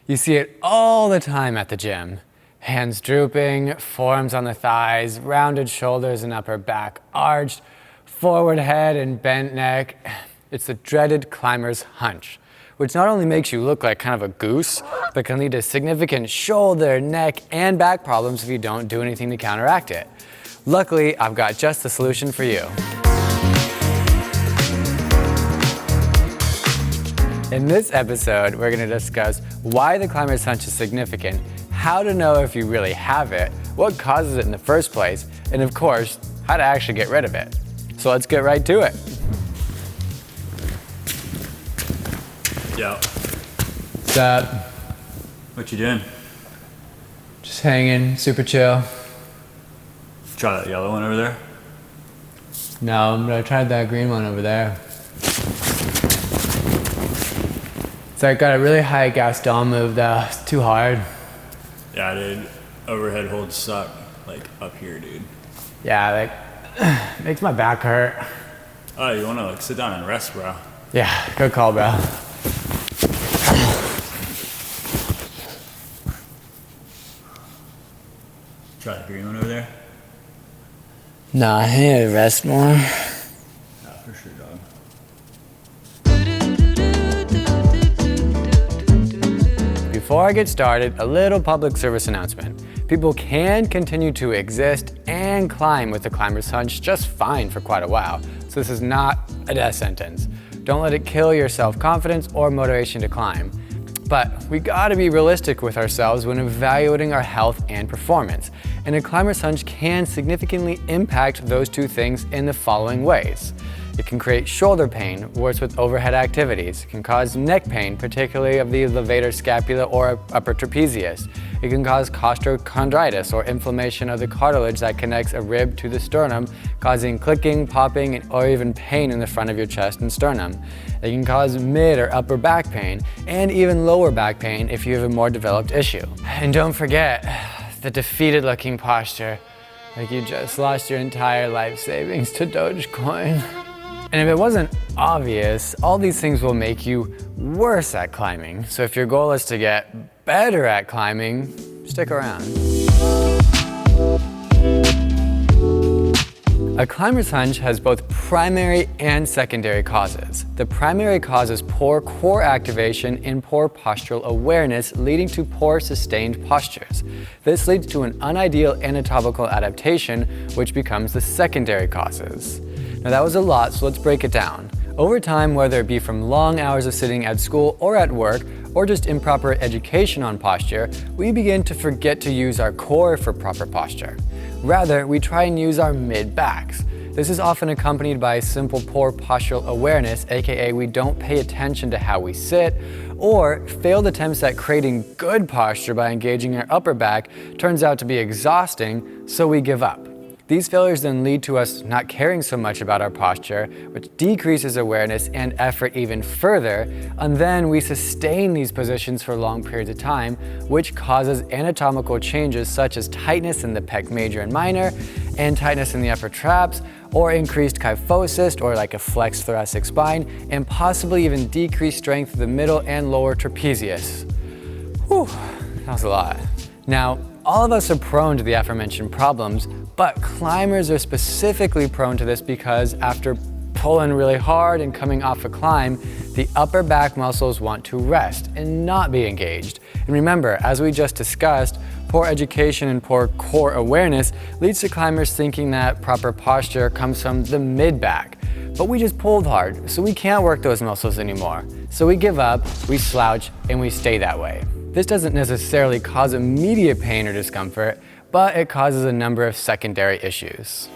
You see it all the time at the gym. Hands drooping, forearms on the thighs, rounded shoulders and upper back arched, forward head and bent neck. It's the dreaded climber's hunch, which not only makes you look like kind of a goose, but can lead to significant shoulder, neck, and back problems if you don't do anything to counteract it. Luckily, I've got just the solution for you. In this episode, we're going to discuss why the climber's hunch is significant, how to know if you really have it, what causes it in the first place, and of course, how to actually get rid of it. So let's get right to it. Yo. What's up? What you doing? Just hanging, super chill. Try that yellow one over there. No, but I tried that green one over there. So I got a really high Gaston move though. It's too hard. Yeah, dude. Overhead holds suck. Like up here, dude. Yeah, like makes my back hurt. Oh, you wanna like sit down and rest, bro? Yeah, good call, bro. Try the green one over there. Nah, I need to rest more. Yeah, for sure, dog. Before I get started, a little public service announcement. People can continue to exist and climb with the climber's hunch just fine for quite a while, so this is not a death sentence. Don't let it kill your self-confidence or motivation to climb. But we gotta be realistic with ourselves when evaluating our health and performance, and a climber's hunch can significantly impact those two things in the following ways. It can create shoulder pain, worse with overhead activities. It can cause neck pain, particularly of the levator scapula or upper trapezius. It can cause costochondritis, or inflammation of the cartilage that connects a rib to the sternum, causing clicking, popping, or even pain in the front of your chest and sternum. It can cause mid or upper back pain, and even lower back pain if you have a more developed issue. And don't forget the defeated looking posture, like you just lost your entire life savings to Dogecoin. And if it wasn't obvious, all these things will make you worse at climbing. So if your goal is to get better at climbing, stick around. A climber's hunch has both primary and secondary causes. The primary cause is poor core activation and poor postural awareness, leading to poor sustained postures. This leads to an unideal anatomical adaptation, which becomes the secondary causes. Now that was a lot, so let's break it down. Over time, whether it be from long hours of sitting at school or at work, or just improper education on posture, we begin to forget to use our core for proper posture. Rather, we try and use our mid-backs. This is often accompanied by simple poor postural awareness, aka we don't pay attention to how we sit, or failed attempts at creating good posture by engaging our upper back turns out to be exhausting, so we give up. These failures then lead to us not caring so much about our posture, which decreases awareness and effort even further, and then we sustain these positions for long periods of time, which causes anatomical changes such as tightness in the pec major and minor, and tightness in the upper traps, or increased kyphosis, or like a flexed thoracic spine, and possibly even decreased strength of the middle and lower trapezius. Whew, that was a lot. Now, all of us are prone to the aforementioned problems, but climbers are specifically prone to this because after pulling really hard and coming off a climb, the upper back muscles want to rest and not be engaged. And remember, as we just discussed, poor education and poor core awareness leads to climbers thinking that proper posture comes from the mid-back. But we just pulled hard, so we can't work those muscles anymore. So we give up, we slouch, and we stay that way. This doesn't necessarily cause immediate pain or discomfort, but it causes a number of secondary issues.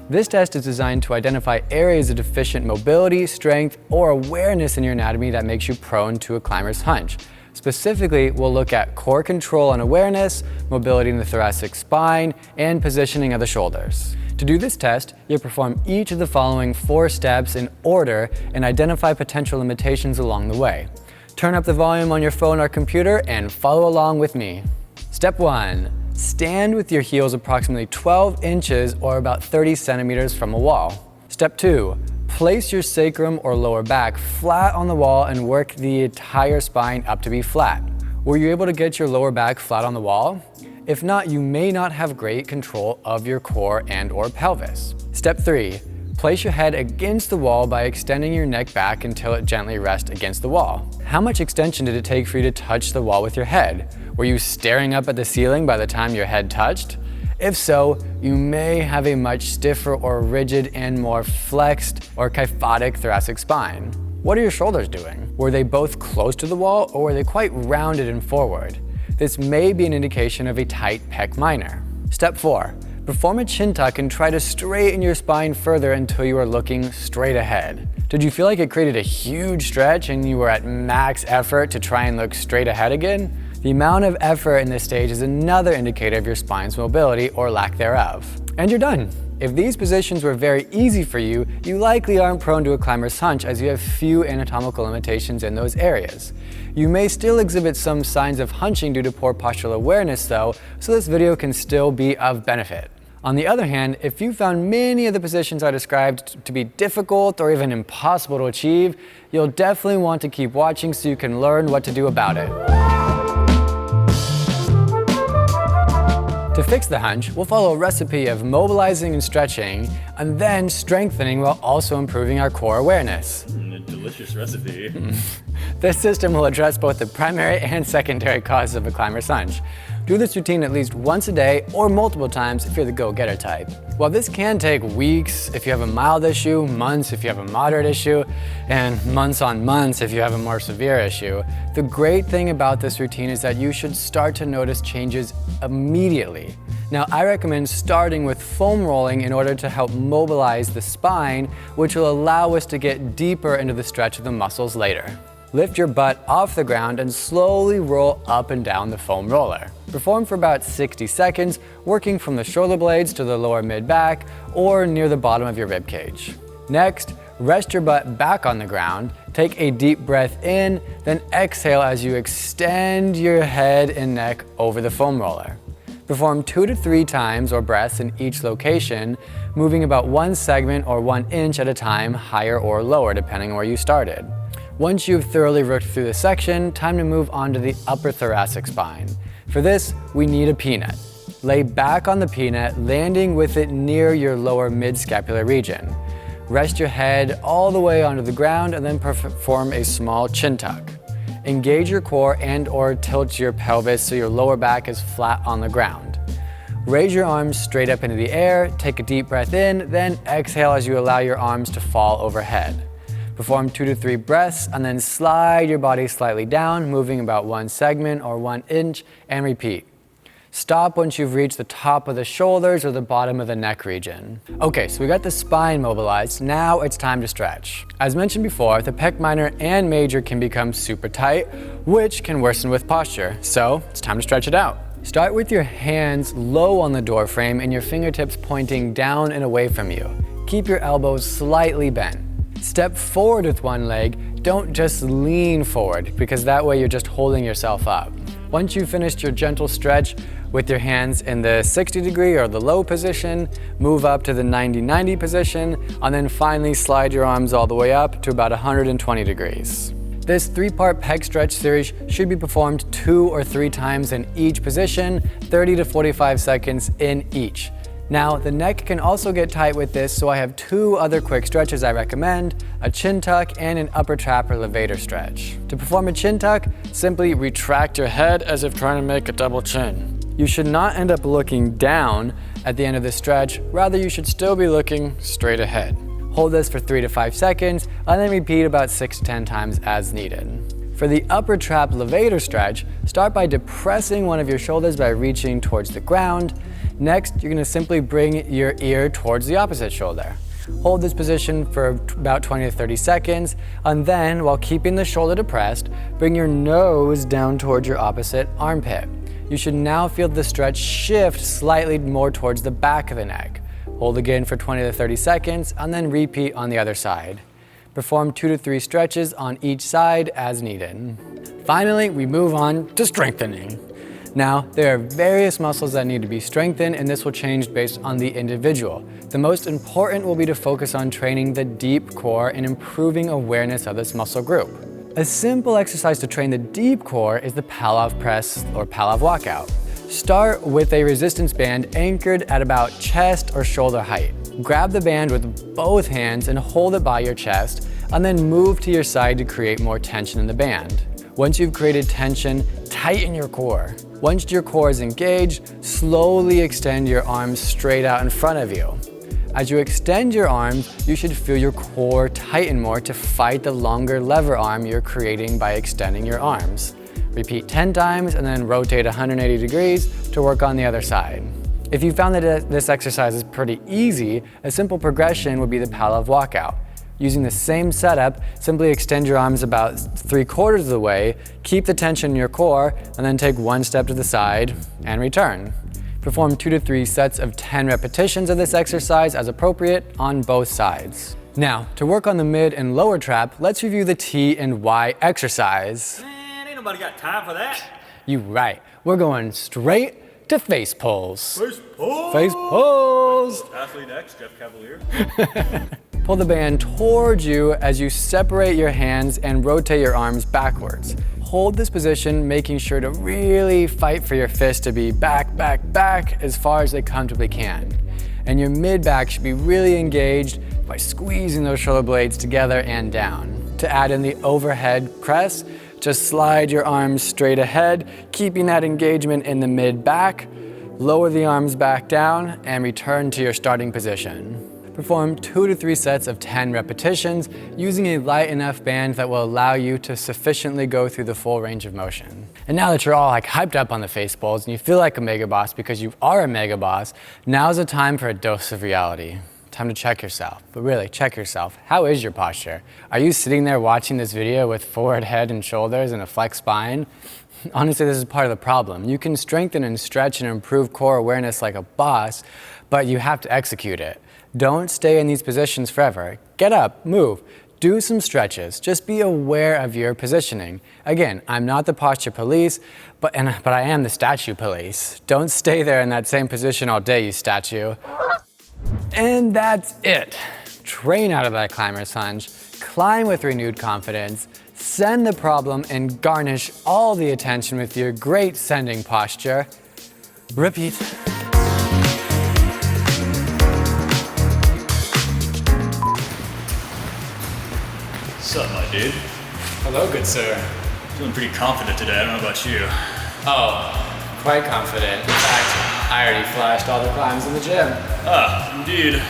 This test is designed to identify areas of deficient mobility, strength, or awareness in your anatomy that makes you prone to a climber's hunch. Specifically, we'll look at core control and awareness, mobility in the thoracic spine, and positioning of the shoulders. To do this test, you'll perform each of the following 4 steps in order and identify potential limitations along the way. Turn up the volume on your phone or computer and follow along with me. Step 1. Stand with your heels approximately 12 inches or about 30 centimeters from a wall. Step 2. Place your sacrum or lower back flat on the wall and work the entire spine up to be flat. Were you able to get your lower back flat on the wall? If not, you may not have great control of your core and/or pelvis. Step 3. Place your head against the wall by extending your neck back until it gently rests against the wall. How much extension did it take for you to touch the wall with your head? Were you staring up at the ceiling by the time your head touched? If so, you may have a much stiffer or rigid and more flexed or kyphotic thoracic spine. What are your shoulders doing? Were they both close to the wall or were they quite rounded and forward? This may be an indication of a tight pec minor. Step 4. Perform a chin tuck and try to straighten your spine further until you are looking straight ahead. Did you feel like it created a huge stretch and you were at max effort to try and look straight ahead again? The amount of effort in this stage is another indicator of your spine's mobility or lack thereof. And you're done. If these positions were very easy for you, you likely aren't prone to a climber's hunch as you have few anatomical limitations in those areas. You may still exhibit some signs of hunching due to poor postural awareness though, so this video can still be of benefit. On the other hand, if you found many of the positions I described to be difficult or even impossible to achieve, you'll definitely want to keep watching so you can learn what to do about it. To fix the hunch, we'll follow a recipe of mobilizing and stretching, and then strengthening while also improving our core awareness. A delicious recipe. This system will address both the primary and secondary causes of a climber's hunch. Do this routine at least once a day or multiple times if you're the go-getter type. While this can take weeks if you have a mild issue, months if you have a moderate issue, and months on months if you have a more severe issue, the great thing about this routine is that you should start to notice changes immediately. Now, I recommend starting with foam rolling in order to help mobilize the spine, which will allow us to get deeper into the stretch of the muscles later. Lift your butt off the ground and slowly roll up and down the foam roller. Perform for about 60 seconds, working from the shoulder blades to the lower mid-back or near the bottom of your rib cage. Next, rest your butt back on the ground, take a deep breath in, then exhale as you extend your head and neck over the foam roller. Perform 2 to 3 times or breaths in each location, moving about 1 segment or 1 inch at a time, higher or lower, depending on where you started. Once you've thoroughly worked through the section, time to move on to the upper thoracic spine. For this, we need a peanut. Lay back on the peanut, landing with it near your lower mid-scapular region. Rest your head all the way onto the ground and then perform a small chin tuck. Engage your core and/or tilt your pelvis so your lower back is flat on the ground. Raise your arms straight up into the air, take a deep breath in, then exhale as you allow your arms to fall overhead. Perform 2 to 3 breaths and then slide your body slightly down, moving about 1 segment or 1 inch, and repeat. Stop once you've reached the top of the shoulders or the bottom of the neck region. Okay, so we got the spine mobilized, now it's time to stretch. As mentioned before, the pec minor and major can become super tight, which can worsen with posture, so it's time to stretch it out. Start with your hands low on the door frame and your fingertips pointing down and away from you. Keep your elbows slightly bent. Step forward with one leg, don't just lean forward because that way you're just holding yourself up. Once you've finished your gentle stretch with your hands in the 60 degree or the low position, move up to the 90-90 position, and then finally slide your arms all the way up to about 120 degrees. This 3-part pec stretch series should be performed 2 or 3 times in each position, 30 to 45 seconds in each. Now, the neck can also get tight with this, so I have 2 other quick stretches I recommend, a chin tuck and an upper trap or levator stretch. To perform a chin tuck, simply retract your head as if trying to make a double chin. You should not end up looking down at the end of the stretch, rather you should still be looking straight ahead. Hold this for 3 to 5 seconds, and then repeat about 6 to 10 times as needed. For the upper trap levator stretch, start by depressing one of your shoulders by reaching towards the ground. Next, you're going to simply bring your ear towards the opposite shoulder. Hold this position for about 20 to 30 seconds, and then, while keeping the shoulder depressed, bring your nose down towards your opposite armpit. You should now feel the stretch shift slightly more towards the back of the neck. Hold again for 20 to 30 seconds, and then repeat on the other side. Perform 2 to 3 stretches on each side as needed. Finally, we move on to strengthening. Now, there are various muscles that need to be strengthened, and this will change based on the individual. The most important will be to focus on training the deep core and improving awareness of this muscle group. A simple exercise to train the deep core is the Palov press or Palov walkout. Start with a resistance band anchored at about chest or shoulder height. Grab the band with both hands and hold it by your chest, and then move to your side to create more tension in the band. Once you've created tension, tighten your core. Once your core is engaged, slowly extend your arms straight out in front of you. As you extend your arms, you should feel your core tighten more to fight the longer lever arm you're creating by extending your arms. Repeat 10 times and then rotate 180 degrees to work on the other side. If you found that this exercise is pretty easy, a simple progression would be the Palov walkout. Using the same setup, simply extend your arms about 3/4 of the way, keep the tension in your core, and then take one step to the side and return. Perform 2 to 3 sets of 10 repetitions of this exercise as appropriate on both sides. Now, to work on the mid and lower trap, let's review the T and Y exercise. Man, ain't nobody got time for that. You right. We're going straight to face pulls. Face pulls. Face pulls. Athlete X, Jeff Cavalier. Pull the band towards you as you separate your hands and rotate your arms backwards. Hold this position, making sure to really fight for your fists to be back, back, back as far as they comfortably can. And your mid-back should be really engaged by squeezing those shoulder blades together and down. To add in the overhead press, just slide your arms straight ahead, keeping that engagement in the mid-back. Lower the arms back down and return to your starting position. Perform 2 to 3 sets of 10 repetitions using a light enough band that will allow you to sufficiently go through the full range of motion. And now that you're all hyped up on the face pulls and you feel like a mega boss because you are a mega boss, now's the time for a dose of reality. Time to check yourself, but really check yourself. How is your posture? Are you sitting there watching this video with forward head and shoulders and a flexed spine? Honestly, this is part of the problem. You can strengthen and stretch and improve core awareness like a boss, but you have to execute it. Don't stay in these positions forever. Get up, move, do some stretches. Just be aware of your positioning. Again, I'm not the posture police, but I am the statue police. Don't stay there in that same position all day, you statue. And that's it. Train out of that climber's hunch, climb with renewed confidence, send the problem and garnish all the attention with your great sending posture. Repeat. What's up, my dude? Hello, good sir. Feeling pretty confident today. I don't know about you. Oh, quite confident. In fact, I already flashed all the climbs in the gym. Ah, indeed.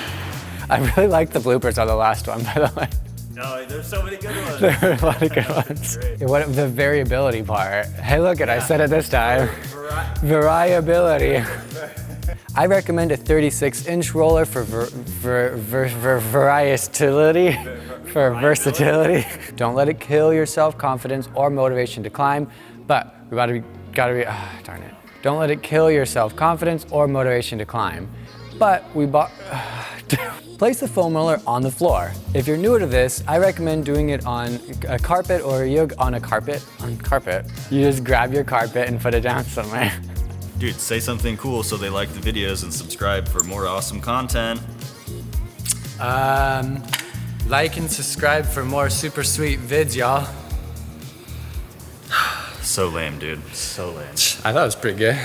I really liked the bloopers on the last one, by the way. No, there's so many good ones. There were a lot of good ones. Great. What the variability part. Hey, look it, I said it this time. Variability. I recommend a 36-inch roller for versatility. Don't let it kill your self-confidence or motivation to climb, but darn it. Don't let it kill your self-confidence or motivation to climb. But place the foam roller on the floor. If you're newer to this, I recommend doing it on a carpet or on carpet. You just grab your carpet and put it down somewhere. Dude, say something cool so they like the videos and subscribe for more awesome content. Like and subscribe for more super sweet vids, y'all. So lame, dude. So lame. I thought it was pretty good.